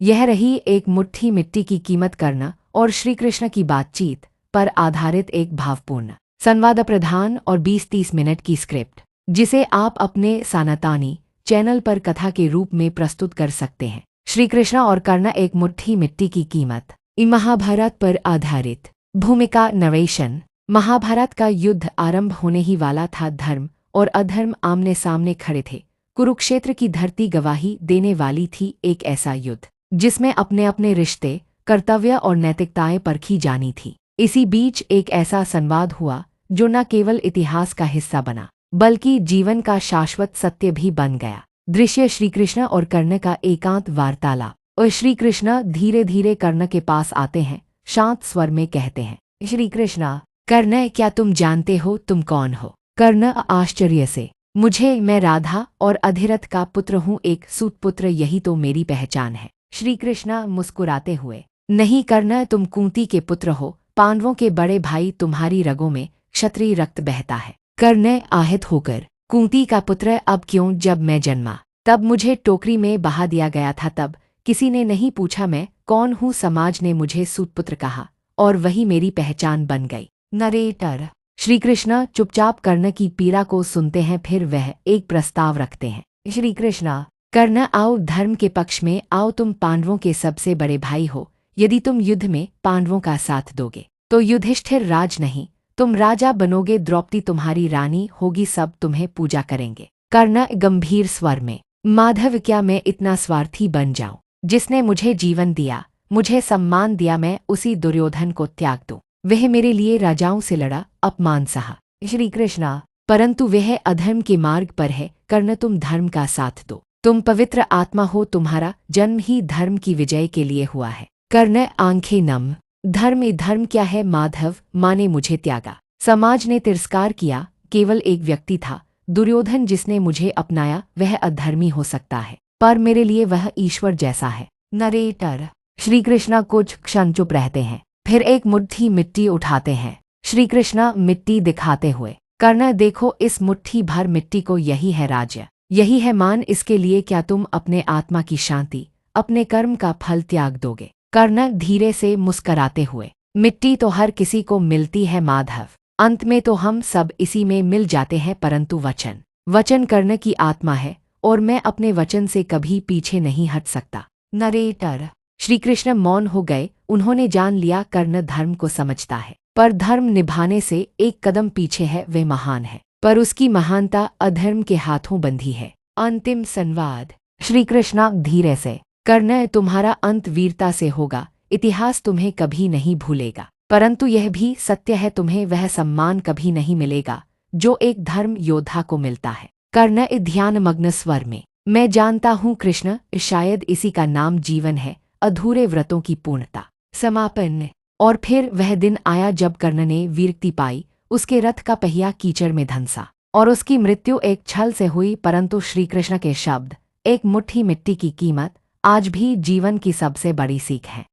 यह रही एक मुट्ठी मिट्टी की कीमत करना और श्री कृष्ण की बातचीत पर आधारित एक भावपूर्ण संवाद प्रधान और 20-30 मिनट की स्क्रिप्ट, जिसे आप अपने सनातनी चैनल पर कथा के रूप में प्रस्तुत कर सकते हैं। श्री कृष्ण और कर्ण, एक मुट्ठी मिट्टी की कीमत। महाभारत पर आधारित भूमिका नरेशन। महाभारत का युद्ध आरंभ होने ही वाला था। धर्म और अधर्म आमने सामने खड़े थे। कुरुक्षेत्र की धरती गवाही देने वाली थी। एक ऐसा युद्ध जिसमें अपने अपने रिश्ते, कर्तव्य और नैतिकताएं परखी जानी थी। इसी बीच एक ऐसा संवाद हुआ जो न केवल इतिहास का हिस्सा बना बल्कि जीवन का शाश्वत सत्य भी बन गया। दृश्य श्री कृष्ण और कर्ण का एकांत वार्तालाप। और श्री कृष्ण धीरे धीरे कर्ण के पास आते हैं, शांत स्वर में कहते हैं, श्री कृष्ण, कर्ण, क्या तुम जानते हो तुम कौन हो? कर्ण आश्चर्य से, मैं राधा और अधिरथ का पुत्र हूँ, एक सूतपुत्र, यही तो मेरी पहचान है। श्री कृष्ण मुस्कुराते हुए, नहीं कर्ण, तुम कुंती के पुत्र हो, पांडवों के बड़े भाई, तुम्हारी रगों में क्षत्रिय रक्त बहता है। कर्ण आहत होकर, कुंती का पुत्र अब क्यों? जब मैं जन्मा तब मुझे टोकरी में बहा दिया गया था, तब किसी ने नहीं पूछा मैं कौन हूँ, समाज ने मुझे सूतपुत्र कहा और वही मेरी पहचान बन गई। नरेटर श्री कृष्ण चुपचाप कर्ण की पीड़ा को सुनते हैं, फिर वह एक प्रस्ताव रखते हैं। श्री कृष्ण, कर्ण, आओ, धर्म के पक्ष में आओ, तुम पांडवों के सबसे बड़े भाई हो। यदि तुम युद्ध में पांडवों का साथ दोगे तो युधिष्ठिर राज नहीं, तुम राजा बनोगे, द्रौपदी तुम्हारी रानी होगी, सब तुम्हें पूजा करेंगे। कर्ण गंभीर स्वर में, माधव, क्या मैं इतना स्वार्थी बन जाऊं? जिसने मुझे जीवन दिया, मुझे सम्मान दिया, मैं उसी दुर्योधन को त्याग दूं? वह मेरे लिए राजाओं से लड़ा, अपमान सहा। श्री कृष्ण, परंतु वह अधर्म के मार्ग पर है। कर्ण, तुम धर्म का साथ दो, तुम पवित्र आत्मा हो, तुम्हारा जन्म ही धर्म की विजय के लिए हुआ है। कर्ण आंखें नम, धर्म क्या है माधव? माँ ने मुझे त्यागा, समाज ने तिरस्कार किया, केवल एक व्यक्ति था, दुर्योधन, जिसने मुझे अपनाया। वह अधर्मी हो सकता है पर मेरे लिए वह ईश्वर जैसा है। नरेटर श्री कृष्ण कुछ क्षण चुप रहते हैं, फिर एक मुट्ठी मिट्टी उठाते हैं। श्री कृष्ण मिट्टी दिखाते हुए, कर्ण देखो इस मुट्ठी भर मिट्टी को, यही है राज्य, यही है मान, इसके लिए क्या तुम अपने आत्मा की शांति, अपने कर्म का फल त्याग दोगे? कर्ण धीरे से मुस्कराते हुए, मिट्टी तो हर किसी को मिलती है माधव, अंत में तो हम सब इसी में मिल जाते हैं, परंतु वचन कर्ण की आत्मा है और मैं अपने वचन से कभी पीछे नहीं हट सकता। नरेटर श्री कृष्ण मौन हो गए, उन्होंने जान लिया कर्ण धर्म को समझता है पर धर्म निभाने से एक कदम पीछे है। वे महान है पर उसकी महानता अधर्म के हाथों बंधी है। अंतिम संवाद। श्री कृष्ण धीरे से, कर्ण, तुम्हारा अंत वीरता से होगा, इतिहास तुम्हें कभी नहीं भूलेगा, परंतु यह भी सत्य है, तुम्हें वह सम्मान कभी नहीं मिलेगा जो एक धर्म योद्धा को मिलता है। कर्ण ध्यानमग्न स्वर में, मैं जानता हूँ कृष्ण, शायद इसी का नाम जीवन है, अधूरे व्रतों की पूर्णता, समापन। और फिर वह दिन आया जब कर्ण ने विरक्ति पाई, उसके रथ का पहिया कीचड़ में धंसा और उसकी मृत्यु एक छल से हुई, परंतु श्री कृष्ण के शब्द, एक मुट्ठी मिट्टी की कीमत, आज भी जीवन की सबसे बड़ी सीख है।